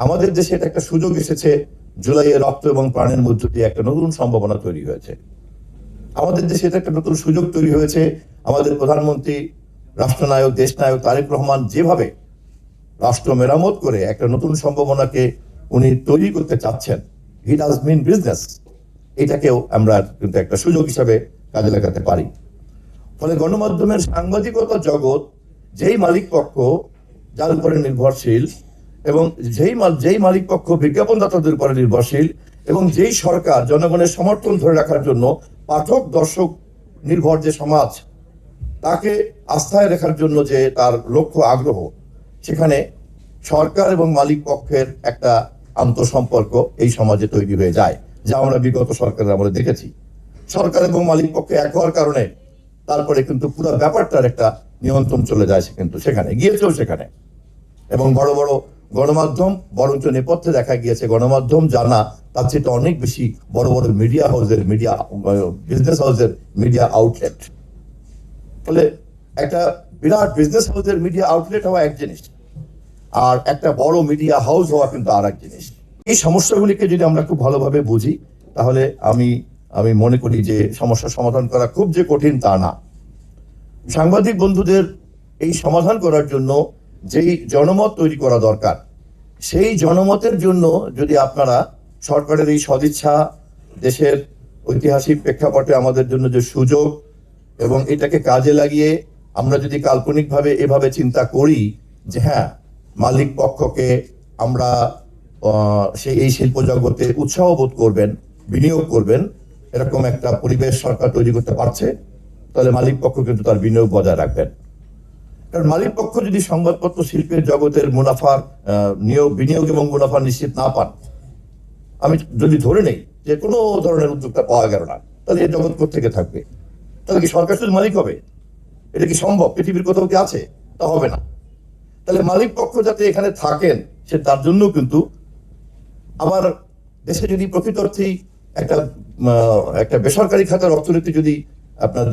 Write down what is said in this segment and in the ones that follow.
আমাদের দেশে এটা একটা সুযোগ এসেছে, জুলাইয়ে রক্ত এবং প্রাণের মধ্য দিয়ে একটা নতুন সম্ভাবনা তৈরি হয়েছে। আমাদের দেশে এটা একটা নতুন সুযোগ তৈরি হয়েছে। আমাদের প্রধানমন্ত্রী, রাষ্ট্রনায়ক, দেশনায়ক তারেক রহমান যেভাবে রাষ্ট্র মেরামত করে একটা নতুন সম্ভাবনাকে উনি তৈরি করতে চাচ্ছেন, হি ডাজ মিন বিজনেস, এটাকেও আমরা কিন্তু একটা সুযোগ হিসাবে কাজে লাগাতে পারি। ফলে গণমাধ্যমের সাংবাদিকতা জগৎ যেই মালিক পক্ষ যার উপরে নির্ভরশীল, এবং যেই মালিক পক্ষ বিজ্ঞাপনদাতাদের উপরে নির্ভরশীল, এবং যেই সরকার জনগণের সমর্থন ধরে রাখার জন্য পাঠক দর্শক নির্ভর যে সমাজ, তাকে আস্থায় রাখার জন্য যে তার লক্ষ্য আগ্রহ, সেখানে সরকার এবং মালিক পক্ষের একটা আন্তঃসম্পর্ক এই সমাজে তৈরি হয়ে যায়, যা আমরা বিগত সরকারের আমলে দেখেছি। সরকার এবং মালিক পক্ষে এক হওয়ার কারণে তারপরে কিন্তু পুরো ব্যাপারটার একটা নিয়ন্ত্রণ চলে যায়, কিন্তু সেখানে গিয়েছেও সেখানে। এবং বড় বড় গণমাধ্যম, বরঞ্চ নেপথ্যে দেখা গিয়েছে গণমাধ্যম জানা তার চেয়ে অনেক বেশি বড় বড় মিডিয়া হাউসের, বিজনেস হাউসের মিডিয়া আউটলেট। ফলে একটা বিরাট বিজনেস হাউসের মিডিয়া আউটলেট হওয়া এক জিনিস, আর একটা বড় মিডিয়া হাউস হওয়া কিন্তু আর এক জিনিস। এই সমস্যাগুলিকে যদি আমরা খুব ভালোভাবে বুঝি, তাহলে আমি মনে করি যে সমস্যার সমাধান করা খুব যে কঠিন তা না। সাংবাদিক বন্ধুদের এই সমাধান করার জন্য যেই জনমত তৈরি করা দরকার, সেই জনমতের জন্য যদি আপনারা সরকারের এই সদিচ্ছা, দেশের ঐতিহাসিক প্রেক্ষাপটে আমাদের জন্য যে সুযোগ, এবং এটাকে কাজে লাগিয়ে আমরা যদি কাল্পনিকভাবে এভাবে চিন্তা করি যে হ্যাঁ, মালিক পক্ষকে আমরা এই শিল্প জগতে উৎসাহ বোধ করবেন, বিনিয়োগ করবেন, এরকম একটা পরিবেশ সরকার তৈরি করতে পারছে, তাহলে মালিক পক্ষ কিন্তু তার বিনিয়োগ বজায় রাখবেন। কারণ মালিক পক্ষ যদি সংবাদপত্র শিল্পের জগতের মুনাফার বিনিয়োগ এবং মুনাফা নিশ্চিত না পান, আমি যদি ধরে নেই যে কোনো ধরনের উদ্যোক্তা পাওয়া গেল না, তাহলে এই জগৎ কোথেকে থাকবে? তাহলে কি সরকার শুধু মালিক হবে? এটা কি সম্ভব? পৃথিবীর কোথাও কি আছে? তা হবে না। তাহলে মালিক পক্ষ যাতে এখানে থাকেন, সে তার জন্য কিন্তু আবার দেশে যদি প্রকৃত অর্থেই একটা বেসরকারি খাতের অর্থনীতি যদি আপনার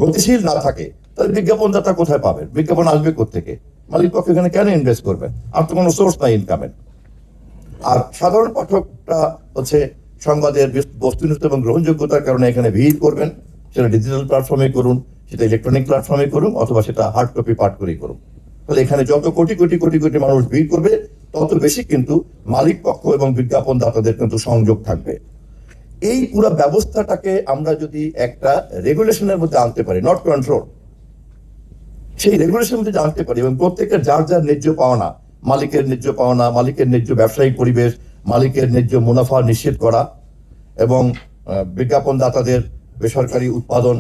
গতিশীল না থাকে, তাহলে বিজ্ঞাপনদাতা কোথায় পাবেন? বিজ্ঞাপন আসবে কোত্থেকে? মালিক পক্ষ এখানে কেন ইনভেস্ট করবেন? আর তো কোনো সোর্স নাই ইনকামের। আর সাধারণ পাঠকটা হচ্ছে সংবাদের বস্তুনিষ্ঠ এবং গ্রহণযোগ্যতার কারণে এখানে ভিড় করবেন, সেটা ডিজিটাল প্ল্যাটফর্মে করুন, সেটা ইলেকট্রনিক প্ল্যাটফর্মে করুন, অথবা সেটা হার্ড কপি পাঠ করেই করুন। তাহলে এখানে যত কোটি কোটি কোটি কোটি মানুষ ভিড় করবে, তত বেশি কিন্তু মালিক পক্ষ এবং বিজ্ঞাপনদাতাদের কিন্তু সংযোগ থাকবে। এই পুরো ব্যবস্থাটাকে আমরা যদি একটা রেগুলেশনের মধ্যে আনতে পারি, নট কন্ট্রোল, সেই রেগুলেশনের মধ্যে আনতে পারি, এবং প্রত্যেকের যার যার ন্যায্য পাওনা, মালিকের ন্যায্য পাওনা, মালিকের ন্যায্য ব্যবসায়িক পরিবেশ, মালিকের ন্যায্য মুনাফা নিশ্চিত করা, এবং বিজ্ঞাপনদাতাদের বেসরকারি উৎপাদন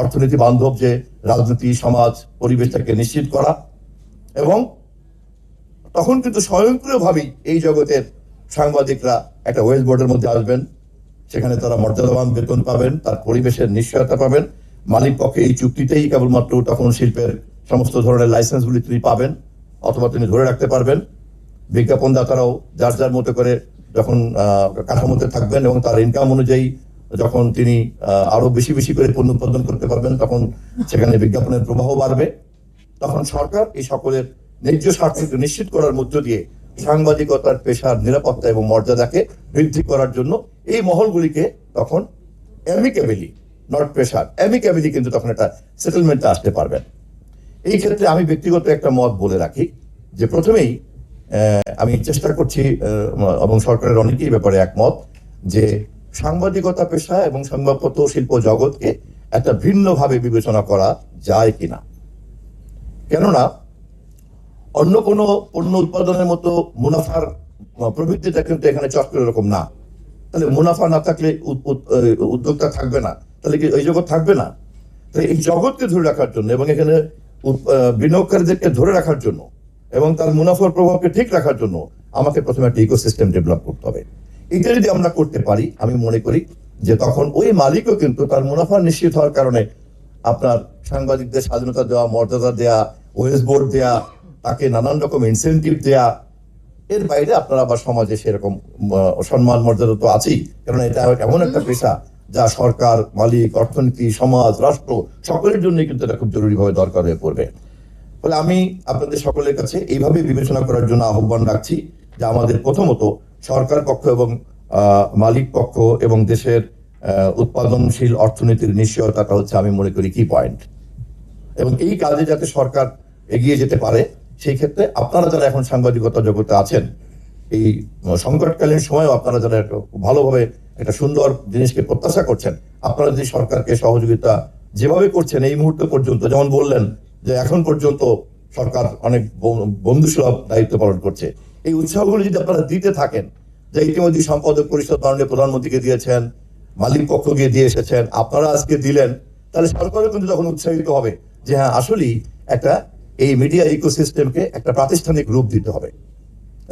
অর্থনীতি বান্ধব যে রাজনীতি, সমাজ, পরিবেশটাকে নিশ্চিত করা, এবং তখন কিন্তু স্বয়ংক্রিয়ভাবেই এই জগতের সাংবাদিকরা একটা ওয়েজ বোর্ডের মধ্যে আসবেন, সেখানে তারা মর্যাদাবান বেতন পাবেন, তার পরিবেশের নিশ্চয়তা পাবেন। মালিক পক্ষে এই চুক্তিতেই কেবলমাত্র তখন শিল্পের সমস্ত ধরনের লাইসেন্সগুলি তিনি পাবেন, অথবা তিনি ধরে রাখতে পারবেন। বিজ্ঞাপনদাতারাও যার যার মতো করে যখন কাঠামোতে থাকবেন, এবং তার ইনকাম অনুযায়ী যখন তিনি আরো বেশি বেশি করে পণ্য উৎপাদন করতে পারবেন, তখন সেখানে বিজ্ঞাপনের প্রবাহ বাড়বে। তখন সরকার এই সকলের ন্যায্য স্বার্থকে নিশ্চিত করার মধ্য দিয়ে সাংবাদিকতার পেশার নিরাপত্তা এবং মর্যাদাকে বৃদ্ধি করার জন্য এই মহলগুলিকে তখন অ্যামিকেবলি, নট প্রেশার, অ্যামিকেবলি কিন্তু তখন একটা সেটেলমেন্টে আসতে পারবেন। এই ক্ষেত্রে আমি ব্যক্তিগত একটা মত বলে রাখি যে প্রথমেই আমি চেষ্টা করছি, এবং সরকারের অনেকেই ব্যাপারে একমত, যে সাংবাদিকতা পেশা এবং সংবাদপত্র শিল্প জগৎকে একটা ভিন্নভাবে বিবেচনা করা যায় কিনা। কেননা অন্য কোনো পণ্য উৎপাদনের মতো মুনাফার প্রবৃত্তিটা কিন্তু এখানে চক্রের এরকম না। তাহলে মুনাফা না থাকলে উদ্যোক্তা থাকবে না, তাহলে কি এই জগৎ থাকবে না? তাহলে এই জগৎকে ধরে রাখার জন্য, এবং এখানে বিনিয়োগকারীদেরকে ধরে রাখার জন্য, এবং তার মুনাফার প্রভাবকে ঠিক রাখার জন্য আমাকে প্রথমে একটা ইকোসিস্টেম ডেভেলপ করতে হবে। এটা যদি আমরা করতে পারি, আমি মনে করি যে তখন ওই মালিকও কিন্তু তার মুনাফা নিশ্চিত হওয়ার কারণে আপনার সাংবাদিকদের স্বাধীনতা দেওয়া, মর্যাদা দেয়া, ওয়েজ বোর্ড দেয়া, তাকে নানান রকম ইনসেন্টিভ দেয়া, এর বাইরে আপনার আবার সমাজে সেরকম সম্মান মর্যাদা তো আছেই। কারণ এটা এমন একটা পেশা যা সরকার, মালিক, অর্থনীতি, সমাজ, রাষ্ট্র সকলের জন্য কিন্তু এটা খুব জরুরিভাবে দরকার হয়ে পড়বে। ফলে আমি আপনাদের সকলের কাছে এইভাবে বিবেচনা করার জন্য আহ্বান রাখছি যে আমাদের প্রথমত সরকার পক্ষ এবং মালিক পক্ষ এবং দেশের উৎপাদনশীল অর্থনীতির নিশ্চয়তাটা হচ্ছে আমি মনে করি কি পয়েন্ট, এবং এই কাজে যাতে সরকার এগিয়ে যেতে পারে সেই ক্ষেত্রে আপনারা যারা এখন সাংবাদিকতা জগতে আছেন, এই সংকটকালীন সময়েও আপনারা যারা ভালোভাবে একটা সুন্দর জিনিসকে প্রত্যাশা করছেন, আপনারা যদি সরকারকে সহযোগিতা যেভাবে করছেন এই মুহূর্ত পর্যন্ত, যেমন বললেন যে এখন পর্যন্ত সরকার অনেক বন্ধুসুলভ দায়িত্ব পালন করছে, এই উৎসাহগুলো যদি আপনারা দিতে থাকেন, যে ইতিমধ্যে সম্পাদক পরিষদ মাননীয় প্রধানমন্ত্রীকে দিয়েছেন, মালিক পক্ষকে দিয়ে এসেছেন, আপনারা আজকে দিলেন, তাহলে সরকারও কিন্তু তখন উৎসাহিত হবে যে হ্যাঁ আসলেই একটা এই মিডিয়া ইকোসিস্টেমকে একটা প্রাতিষ্ঠানিক রূপ দিতে হবে।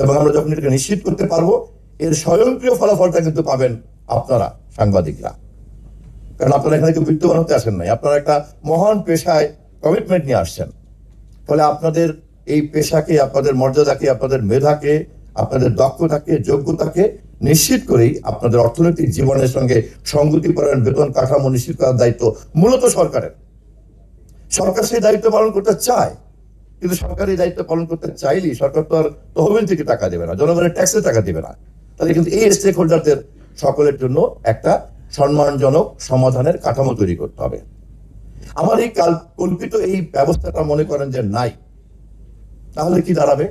এবং আমরা যখন এটাকে নিশ্চিত করতে পারবো, এর স্বয়ংক্রিয় ফলাফলটা কিন্তু পাবেন আপনারা সাংবাদিকরা, কারণ আপনারা এখানে কেউ বিত্তবান হতে আসেন নাই, আপনারা একটা মহান পেশায় কমিটমেন্ট নিয়ে আসছেন। ফলে আপনাদের এই পেশাকে, আপনাদের মর্যাদাকে, আপনাদের মেধাকে, আপনাদের দক্ষতাকে, যোগ্যতাকে নিশ্চিত করেই আপনাদের অর্থনৈতিক জীবনের সঙ্গে সঙ্গতিপরায়ণ বেতন কাঠামো নিশ্চিত করার দায়িত্ব মূলত সরকারের। সরকার সেই দায়িত্ব পালন করতে চায়, কিন্তু সরকার এই দায়িত্ব পালন করতে চাইলেই সরকার তো আর তহবিল থেকে টাকা দেবে না, জনগণের ট্যাক্সে টাকা দেবে না। তাহলে কিন্তু এই স্টেক হোল্ডারদের সকলের জন্য একটা সম্মানজনক সমাধানের কাঠামো তৈরি করতে হবে। আমার এই কল্পিত এই ব্যবস্থাটা মনে করেন যে নাই, তাহলে কি দাঁড়াবে?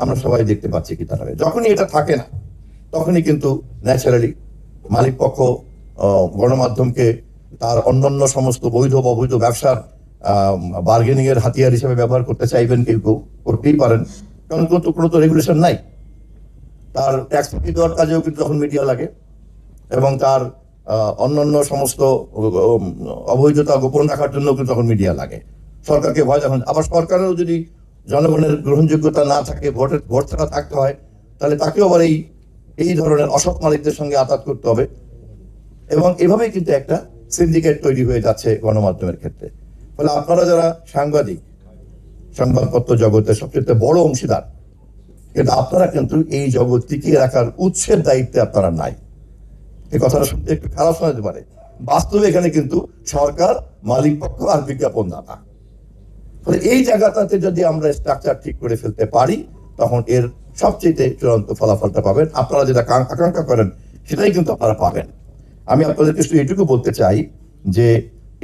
আমরা সবাই দেখতে পাচ্ছি কি দাঁড়াবে। যখনই এটা থাকে না, তখনই কিন্তু ন্যাচারালি মালিক পক্ষ গণমাধ্যমকে তার অন্যান্য সমস্ত বৈধ অবৈধ ব্যবসার বার্গেনিং এর হাতিয়ার হিসেবে ব্যবহার করতে চাইবেন, কেউ কেউ করতেই পারেন, কারণ কোনো তো রেগুলেশন নাই। তার ট্যাক্স ফাঁকি দেওয়ার কাজেও কিন্তু তখন মিডিয়া লাগে, এবং তার অন্যান্য সমস্ত অবৈধতা গোপন রাখার জন্য কিন্তু তখন মিডিয়া লাগে। সরকারকে ভয় দেখানো, আবার সরকারেও যদি জনগণের গ্রহণযোগ্যতা না থাকে, ভোট ছাড়া থাকতে হয়, তাহলে তাকেও আবার এই ধরনের অসৎ মালিকদের সঙ্গে আঘাত করতে হবে। এবং এভাবেই কিন্তু একটা সিন্ডিকেট তৈরি হয়ে যাচ্ছে গণমাধ্যমের ক্ষেত্রে। ফলে আপনারা যারা সাংবাদিক, সংবাদপত্র জগতের সবচেয়ে বড় অংশীদার, কিন্তু আপনারা কিন্তু এই জগৎ টিকিয়ে রাখার উৎসের দায়িত্বে আপনারা নাই। এই কথাটা শুনতে একটু খারাপ শোনাতে পারে, বাস্তবে এখানে কিন্তু সরকার, মালিক পক্ষ আর বিজ্ঞাপনদাতা। ফলে এই জায়গাটাতে যদি আমরা স্ট্রাকচার ঠিক করে ফেলতে পারি, তখন এর সবচেয়ে চূড়ান্ত ফলাফলটা পাবেন। আপনারা যেটা আকাঙ্ক্ষা করেন সেটাই কিন্তু আপনারা পাবেন। আমি আপনাদেরকে শুধু এটুকু বলতে চাই যে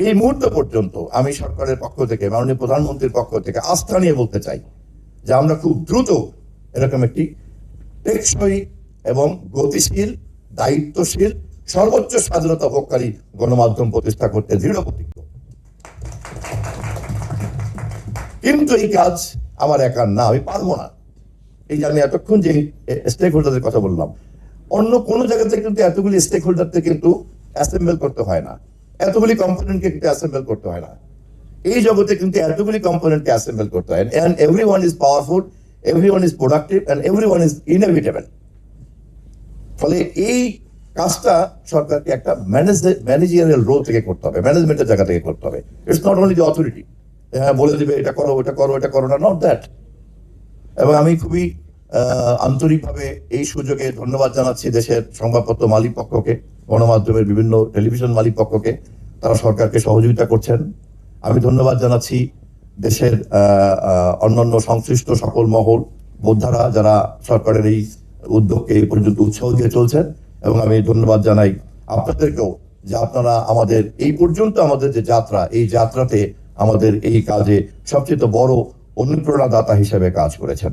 এই মুহূর্ত পর্যন্ত আমি সরকারের পক্ষ থেকে, মাননীয় প্রধানমন্ত্রীর পক্ষ থেকে আস্থা নিয়ে বলতে চাই যে আমরা খুব দ্রুত এরকম একটি টেকসই এবং গতিশীল, দায়িত্বশীল, সর্বোচ্চ স্বাধীনতা ভোগকারী গণমাধ্যম প্রতিষ্ঠা করতে দৃঢ় প্রতিজ্ঞ। কিন্তু এই কাজ আমার একার না, আমি পারবো না। এই যে আমি এতক্ষণ যে স্টেক হোল্ডারদের কথা বললাম, অন্য কোনো জায়গাতে কিন্তু এতগুলি স্টেক হোল্ডারকে কিন্তু অ্যাসেম্বল করতে হয় না, এতগুলি কম্পোনেন্টকে কিন্তু অ্যাসেম্বল করতে হয় না। এই জগতে কিন্তু এতগুলি কম্পোনেন্টকে অ্যাসেম্বল করতে হয়, and everyone is powerful, everyone is productive, and everyone is inevitable. ফলে এই কাজটা সরকারকে একটা ম্যানেজারিয়াল রোল থেকে করতে হবে, ম্যানেজমেন্টের জায়গা থেকে করতে হবে। It's not only the authority, হ্যাঁ বলে দিবে এটা করো, এটা করো, এটা করো না, নট দ্যাট। এবং আমি খুবই আন্তরিকভাবে এই সুযোগে ধন্যবাদ জানাচ্ছি দেশের সংবাদপত্র মালিক পক্ষকে, গণমাধ্যমের বিভিন্ন টেলিভিশন মালিক পক্ষকে, তারা সরকারকে সহযোগিতা করছেন। আমি ধন্যবাদ জানাচ্ছি দেশের অন্যান্য সংশ্লিষ্ট সকল মহল, বোদ্ধারা, যারা সরকারের এই উদ্যোগকে এই পর্যন্ত উৎসাহ দিয়ে চলছেন। এবং আমি ধন্যবাদ জানাই আপনাদেরকেও যে আপনারা আমাদের এই পর্যন্ত আমাদের যে যাত্রা, এই যাত্রাতে আমাদের এই কাজে সবচেয়ে বড় অনুপ্রেরণাদাতা হিসেবে কাজ করেছেন।